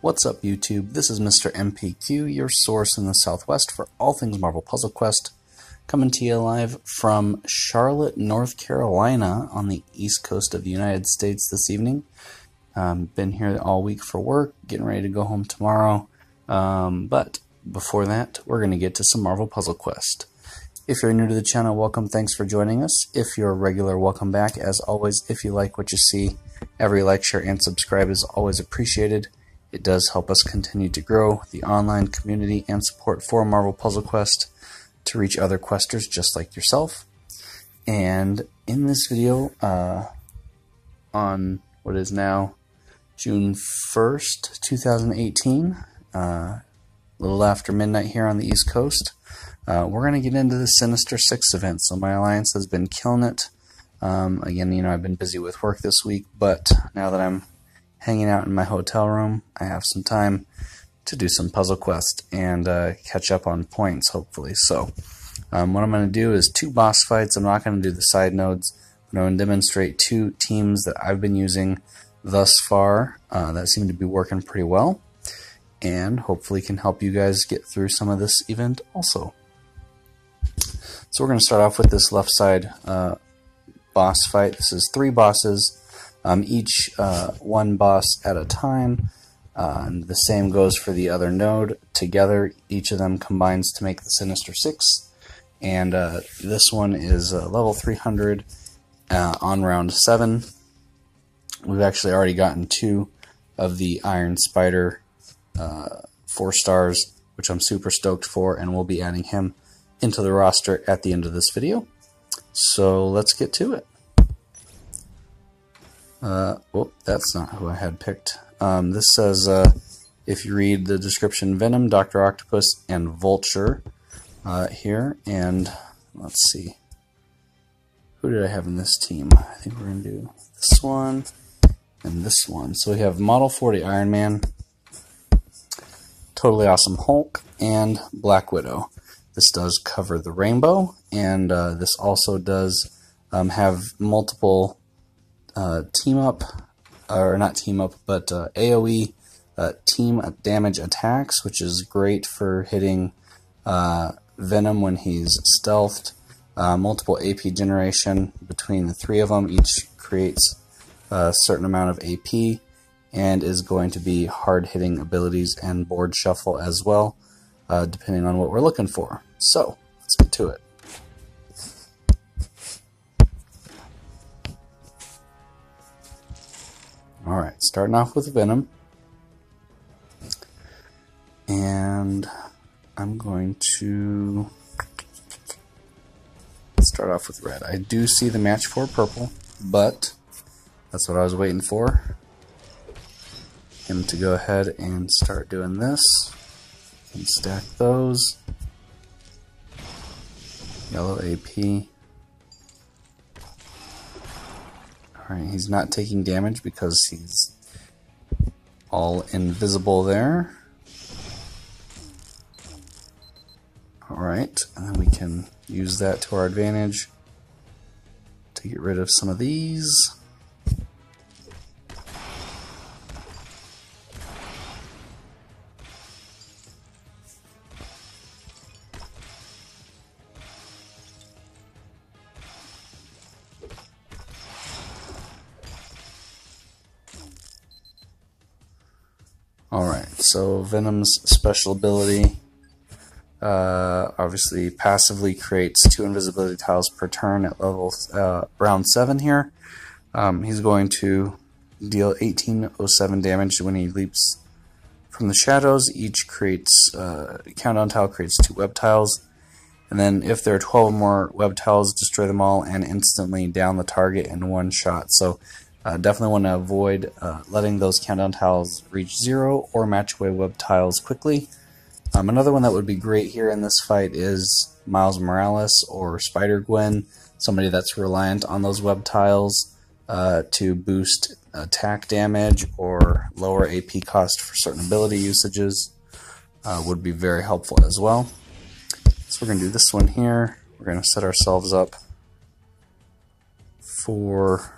What's up, YouTube? This is Mr. MPQ, your source in the Southwest for all things Marvel Puzzle Quest, coming to you live from Charlotte, North Carolina, on the east coast of the United States this evening. Been here all week for work, getting ready to go home tomorrow, but before that, we're going to get to some Marvel Puzzle Quest. If you're new to the channel, welcome, thanks for joining us. If you're a regular, welcome back. As always, if you like what you see, every like, share, and subscribe is always appreciated. It does help us continue to grow the online community and support for Marvel Puzzle Quest to reach other questers just like yourself. And in this video, on what is now June 1st, 2018, a little after midnight here on the East Coast, we're going to get into the Sinister Six event. So my alliance has been killing it. Again, you know, I've been busy with work this week, but now that I'm hanging out in my hotel room, I have some time to do some puzzle quest and catch up on points, hopefully. So what I'm going to do is 2 boss fights. I'm not going to do the side nodes, but I'm going to demonstrate 2 teams that I've been using thus far that seem to be working pretty well, and hopefully can help you guys get through some of this event also. So we're going to start off with this left side boss fight. This is 3 bosses. Each one boss at a time, and the same goes for the other node. Together, each of them combines to make the Sinister Six, and this one is level 300 on round 7. We've actually already gotten 2 of the Iron Spider 4 stars, which I'm super stoked for, and we'll be adding him into the roster at the end of this video. So let's get to it. Oh, that's not who I had picked. This says, if you read the description, Venom, Dr. Octopus, and Vulture here. And let's see. Who did I have in this team? I think we're going to do this one and this one. So we have Model 40 Iron Man, Totally Awesome Hulk, and Black Widow. This does cover the rainbow, and this also does have multiple team up, or not team up, but AoE team damage attacks, which is great for hitting Venom when he's stealthed. Multiple AP generation between the 3 of them. Each creates a certain amount of AP and is going to be hard hitting abilities and board shuffle as well, depending on what we're looking for. So let's get to it. Alright, starting off with Venom, and I'm going to start off with red. I do see the match for purple, but that's what I was waiting for. Him to go ahead and start doing this, and stack those. Yellow AP. Alright, he's not taking damage because he's all invisible there. Alright, and then we can use that to our advantage to get rid of some of these. Alright, so Venom's special ability obviously passively creates 2 invisibility tiles per turn at level round 7 here. He's going to deal 1807 damage when he leaps from the shadows. Each creates countdown tile creates 2 web tiles, and then if there are 12 more web tiles, destroy them all and instantly down the target in one shot. So definitely want to avoid letting those countdown tiles reach 0 or match away web tiles quickly. Another one that would be great here in this fight is Miles Morales or Spider-Gwen, somebody that's reliant on those web tiles to boost attack damage or lower AP cost for certain ability usages. Would be very helpful as well. So we're going to do this one here. We're going to set ourselves up for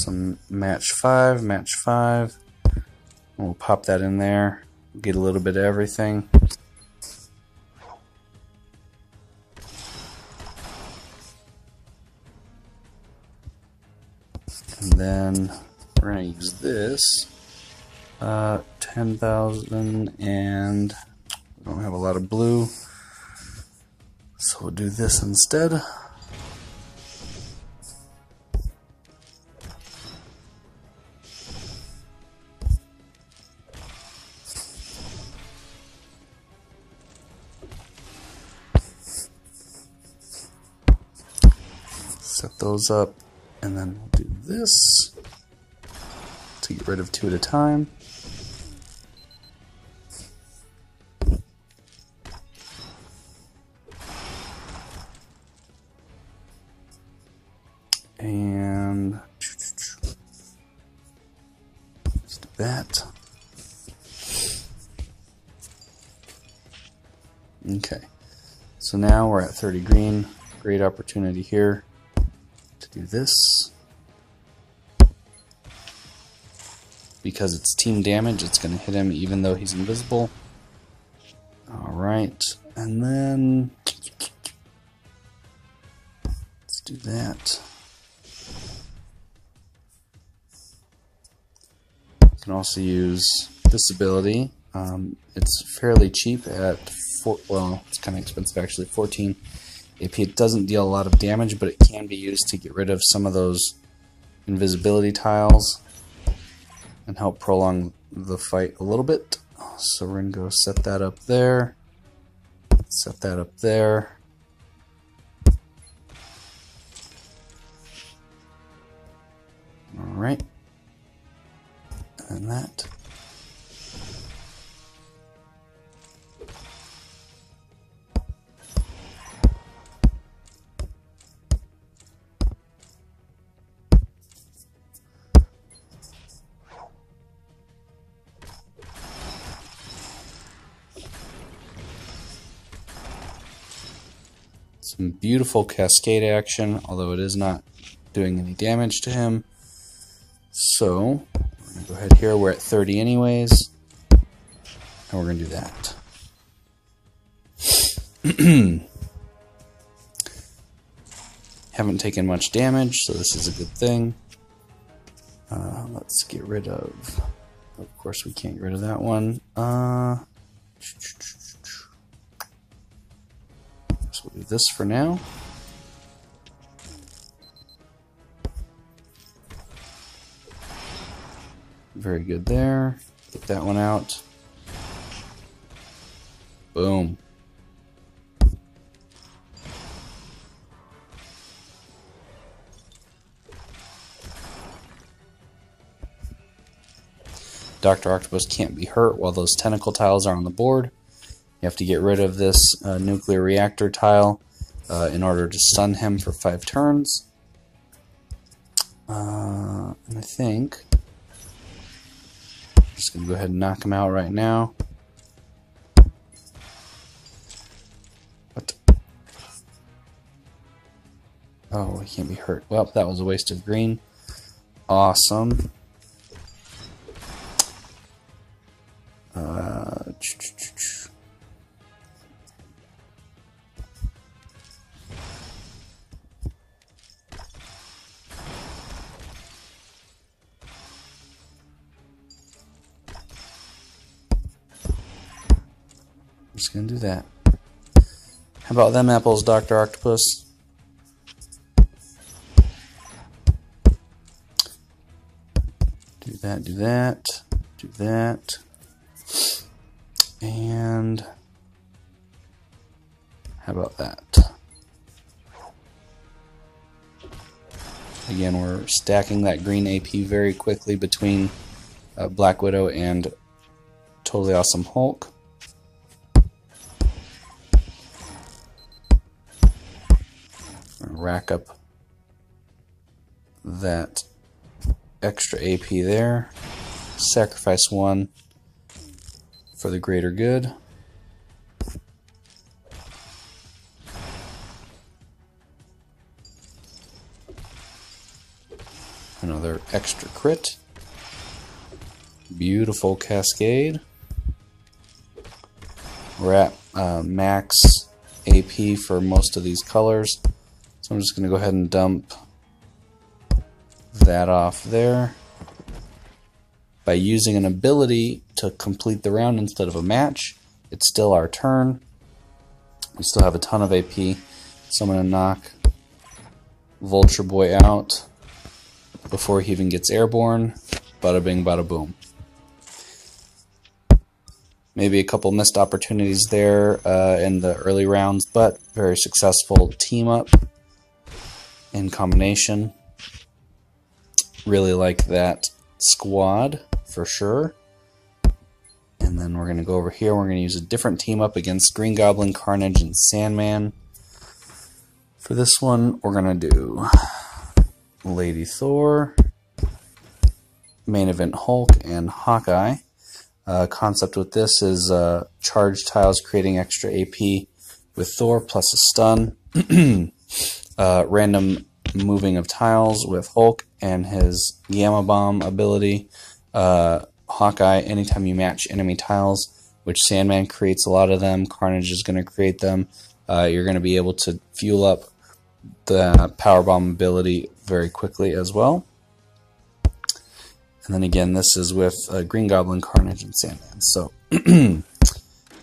some match 5. We'll pop that in there, get a little bit of everything. And then we're going to use this 10,000, and we don't have a lot of blue, so we'll do this instead. Set those up, and then we'll do this to get rid of 2 at a time. And let's do that. Okay, so now we're at 30 green. Great opportunity here to do this. Because it's team damage, it's going to hit him even though he's invisible. Alright, and then let's do that. You can also use this ability. It's fairly cheap at well, it's kind of expensive actually, 14 AP. It doesn't deal a lot of damage, but it can be used to get rid of some of those invisibility tiles and help prolong the fight a little bit. So we're going to go set that up there. Set that up there. Alright. And that. Some beautiful cascade action, although it is not doing any damage to him. So, we're going to go ahead here. We're at 30 anyways. And we're going to do that. Haven't taken much damage, so this is a good thing. Let's get rid of course, we can't get rid of that one. So we'll do this for now. Very good there. Get that one out. Boom. Dr. Octopus can't be hurt while those tentacle tiles are on the board. You have to get rid of this nuclear reactor tile in order to stun him for 5 turns. And I think I'm just going to go ahead and knock him out right now. What? Oh, he can't be hurt. Well, that was a waste of green. Awesome. I'm just going to do that. How about them apples, Dr. Octopus? Do that, do that, do that. And how about that? Again, we're stacking that green AP very quickly between Black Widow and Totally Awesome Hulk. Rack up that extra AP there. Sacrifice one for the greater good. Another extra crit. Beautiful cascade. We're at max AP for most of these colors, so I'm just going to go ahead and dump that off there. By using an ability to complete the round instead of a match, it's still our turn. We still have a ton of AP, so I'm going to knock Vulture Boy out before he even gets airborne. Bada bing, bada boom. Maybe a couple missed opportunities there in the early rounds, but very successful team up in combination. Really like that squad for sure. And then we're going to go over here. We're going to use a different team up against Green Goblin, Carnage, and Sandman. For this one, we're going to do Lady Thor, main event Hulk, and Hawkeye. Concept with this is charge tiles creating extra AP with Thor plus a stun. Random moving of tiles with Hulk and his Gamma Bomb ability. Hawkeye, anytime you match enemy tiles, which Sandman creates a lot of them, Carnage is going to create them, you're going to be able to fuel up the Power Bomb ability very quickly as well. And then again, this is with Green Goblin, Carnage, and Sandman. So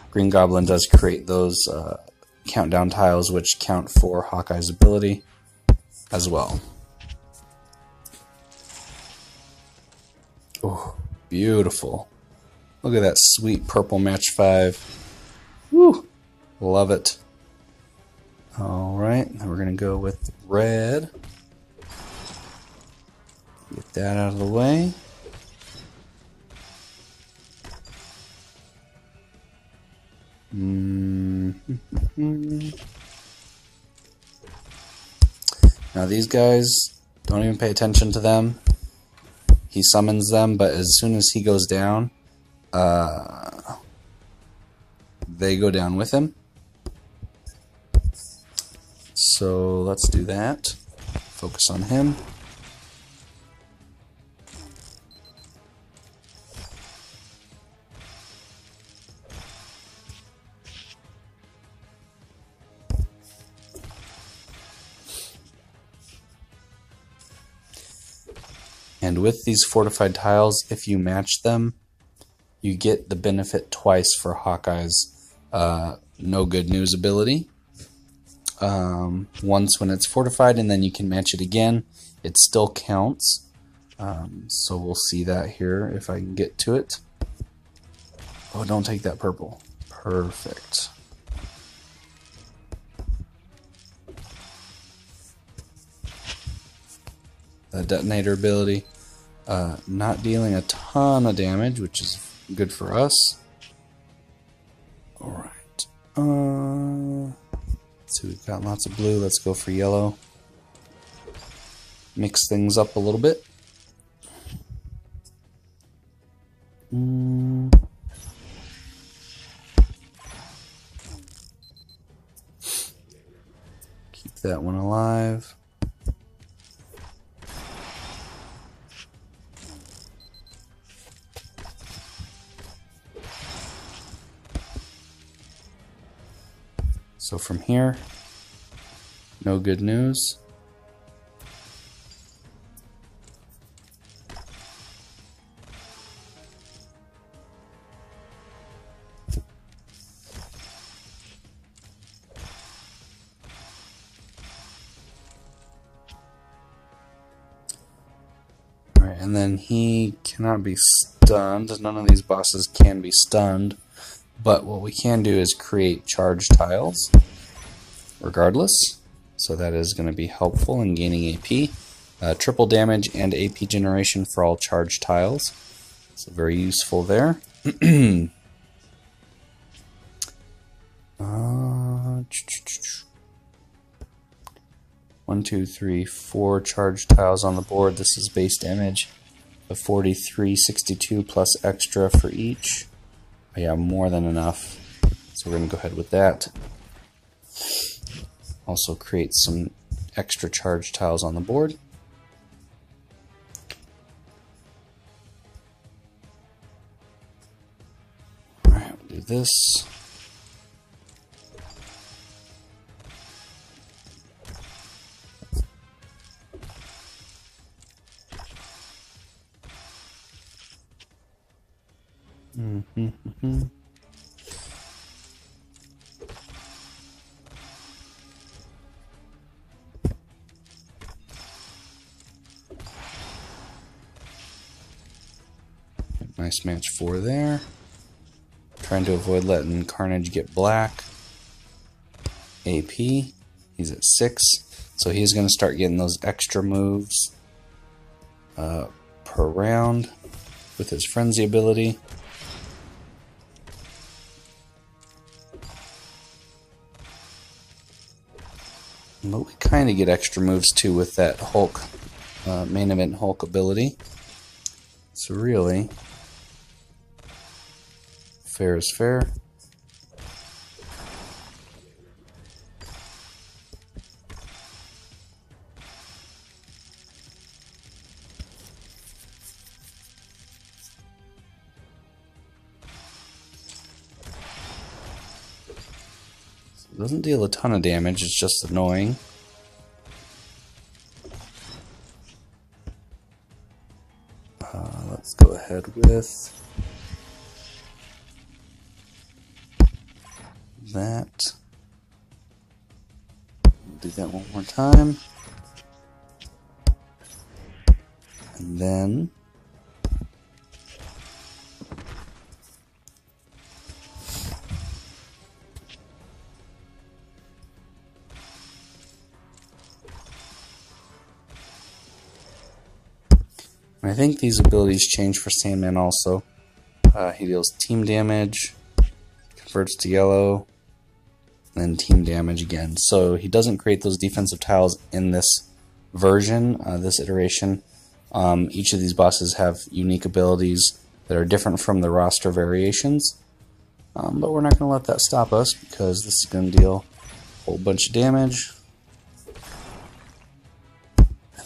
Green Goblin does create those countdown tiles which count for Hawkeye's ability as well. Oh, beautiful. Look at that sweet purple match 5. Woo! Love it. Alright, then we're going to go with red. Get that out of the way. Now these guys, don't even pay attention to them. He summons them, but as soon as he goes down, they go down with him. So let's do that. Focus on him. And with these fortified tiles, if you match them, you get the benefit twice for Hawkeye's no good news ability. Once when it's fortified, and then you can match it again. It still counts. So we'll see that here if I can get to it. Oh, don't take that purple. Perfect. The detonator ability, not dealing a ton of damage, which is good for us. Alright. So we've got lots of blue. Let's go for yellow. Mix things up a little bit. Keep that one alive. So from here, no good news. Alright, and then he cannot be stunned. None of these bosses can be stunned. But what we can do is create charge tiles regardless. So that is going to be helpful in gaining AP. Triple damage and AP generation for all charge tiles. So very useful there. 1, 2, 3, 4 charge tiles on the board. This is base damage of 43, 62 plus extra for each. Yeah, more than enough. So we're going to go ahead with that. Also create some extra charge tiles on the board. this. Nice match 4 there. Trying to avoid letting Carnage get black. AP, he's at 6, so he's going to start getting those extra moves per round with his Frenzy ability. But we kind of get extra moves too with that Hulk, main event Hulk ability. So really, fair is fair. It doesn't deal a ton of damage, it's just annoying. Let's go ahead with that. Do that one more time. And then I think these abilities change for Sandman also. He deals team damage, converts to yellow, and then team damage again. So he doesn't create those defensive tiles in this version, this iteration. Each of these bosses have unique abilities that are different from the roster variations. But we're not going to let that stop us because this is going to deal a whole bunch of damage.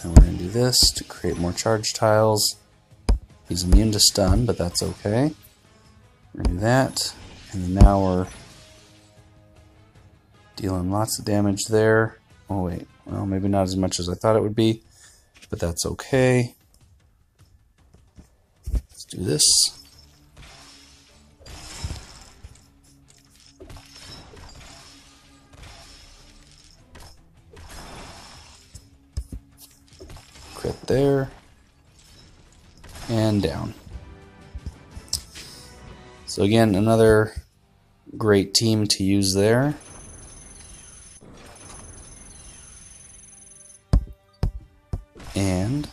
And we're going to do this to create more charge tiles. He's immune to stun, but that's okay. We're going to do that. And then now we're dealing lots of damage there. Oh wait, well maybe not as much as I thought it would be, but that's okay. Let's do this. Crit there. And down. So again, another great team to use there. And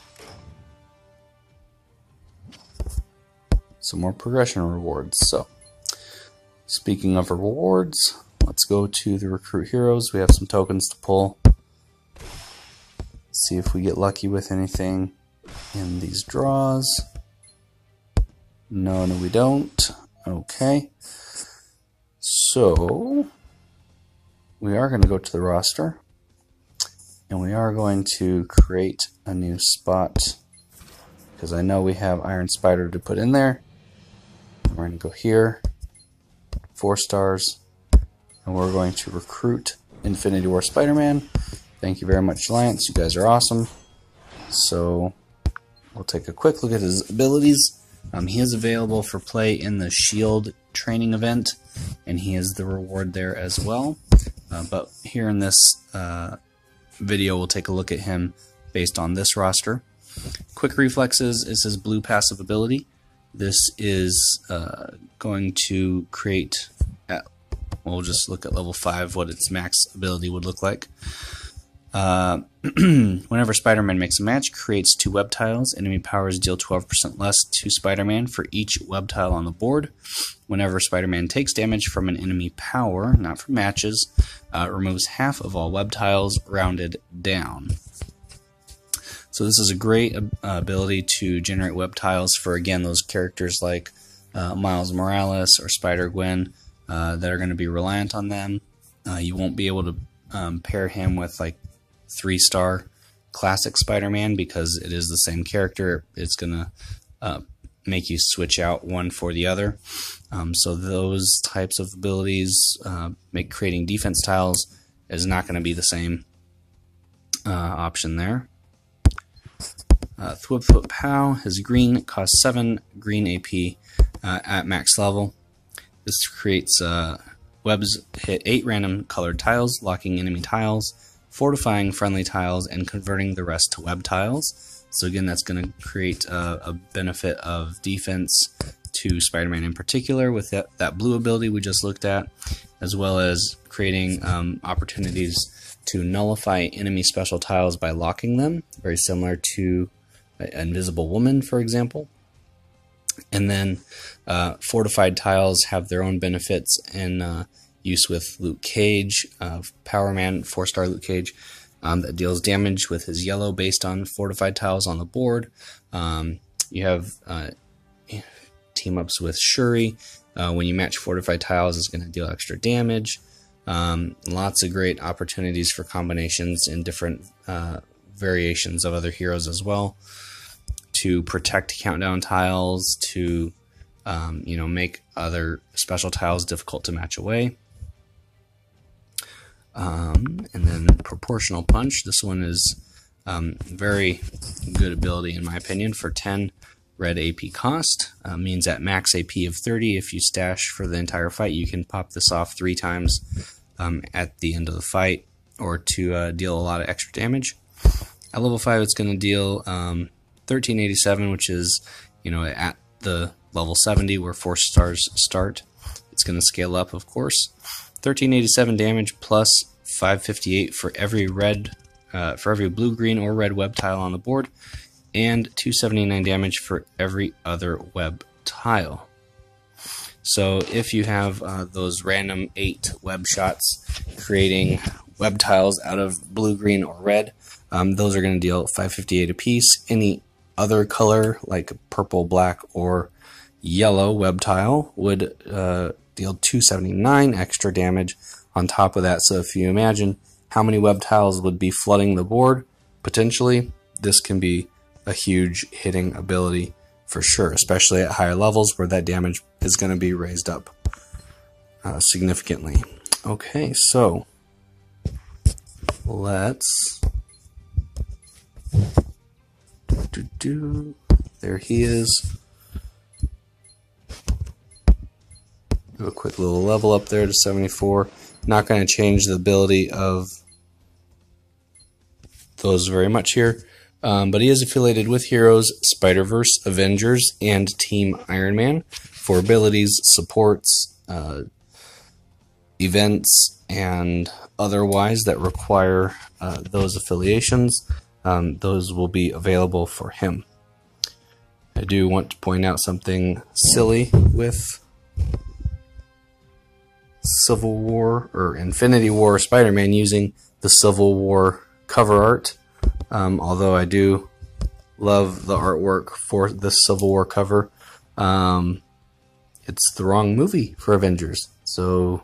some more progression rewards. So, speaking of rewards, let's go to the recruit heroes. We have some tokens to pull. See if we get lucky with anything in these draws. No, we don't. Okay. So, we are going to go to the roster. And we are going to create a new spot. Because I know we have Iron Spider to put in there. And we're going to go here. 4 stars. And we're going to recruit Infinity War Spider-Man. Thank you very much, Alliance. You guys are awesome. So, we'll take a quick look at his abilities. He is available for play in the S.H.I.E.L.D. training event, and he is the reward there as well. But here in this video, we'll take a look at him based on this roster. Quick Reflexes is his blue passive ability. This is going to create, we'll just look at level 5 what its max ability would look like. Whenever Spider-Man makes a match, creates 2 web tiles. Enemy powers deal 12% less to Spider-Man for each web tile on the board. Whenever Spider-Man takes damage from an enemy power, not from matches, removes half of all web tiles, rounded down. So this is a great ability to generate web tiles for, again, those characters like Miles Morales or Spider-Gwen that are going to be reliant on them. You won't be able to pair him with like 3-star classic Spider-Man because it is the same character. It's going to make you switch out one for the other. So those types of abilities make creating defense tiles is not going to be the same option there. Thwip Thwip Pow has green, costs 7 green AP at max level. This creates webs hit 8 random colored tiles, locking enemy tiles, fortifying friendly tiles, and converting the rest to web tiles. So again, that's going to create a benefit of defense to Spider-Man in particular with that blue ability we just looked at, as well as creating opportunities to nullify enemy special tiles by locking them, very similar to Invisible Woman, for example. And then fortified tiles have their own benefits in use with Luke Cage, Power Man, 4-star Luke Cage, that deals damage with his yellow based on fortified tiles on the board. You have team-ups with Shuri. When you match fortified tiles, it's going to deal extra damage. Lots of great opportunities for combinations in different variations of other heroes as well, to protect countdown tiles, to make other special tiles difficult to match away. And then Proportional Punch. This one is very good ability in my opinion for 10 red AP cost. Means at max AP of 30, if you stash for the entire fight, you can pop this off 3 times at the end of the fight, or to deal a lot of extra damage. At level 5, it's going to deal 1387, which is at the level 70 where 4 stars start. It's going to scale up, of course. 1387 damage plus 558 for every blue, green, or red web tile on the board, and 279 damage for every other web tile. So if you have those random 8 web shots creating web tiles out of blue, green, or red, those are going to deal 558 apiece. Any other color like purple, black, or yellow web tile would deal 279 extra damage on top of that. So if you imagine how many web tiles would be flooding the board, potentially, this can be a huge hitting ability for sure, especially at higher levels where that damage is going to be raised up significantly. Okay, so let's there he is. Do a quick little level up there to 74. Not going to change the ability of those very much here, but he is affiliated with Heroes, Spider-Verse, Avengers, and Team Iron Man for abilities, supports, events, and otherwise that require those affiliations. Those will be available for him. I do want to point out something silly with Civil War or Infinity War Spider-Man using the Civil War cover art. Although I do love the artwork for the Civil War cover, it's the wrong movie for Avengers. So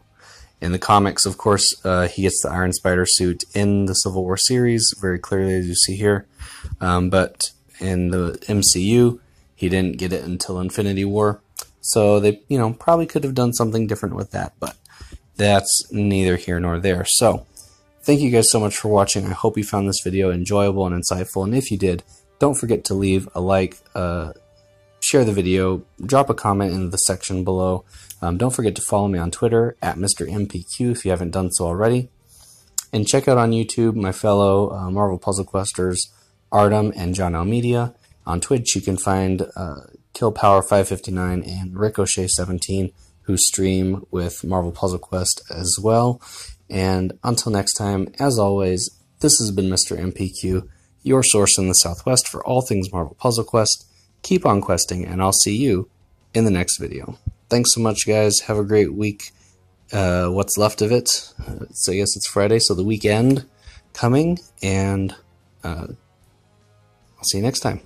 in the comics, of course, he gets the Iron Spider suit in the Civil War series, very clearly as you see here. But in the MCU, he didn't get it until Infinity War. So they, probably could have done something different with that, but that's neither here nor there. So thank you guys so much for watching. I hope you found this video enjoyable and insightful. And if you did, don't forget to leave a like, share the video, drop a comment in the section below. Don't forget to follow me on Twitter at Mr. MPQ if you haven't done so already. And check out on YouTube my fellow Marvel Puzzle Questers, Artum and JonEl Media. On Twitch you can find KillPower559 and Ricochet17, who stream with Marvel Puzzle Quest as well. And until next time, as always, this has been Mr. MPQ, your source in the Southwest for all things Marvel Puzzle Quest. Keep on questing, and I'll see you in the next video. Thanks so much, guys. Have a great week. What's left of it. So I guess it's Friday, so the weekend coming, and I'll see you next time.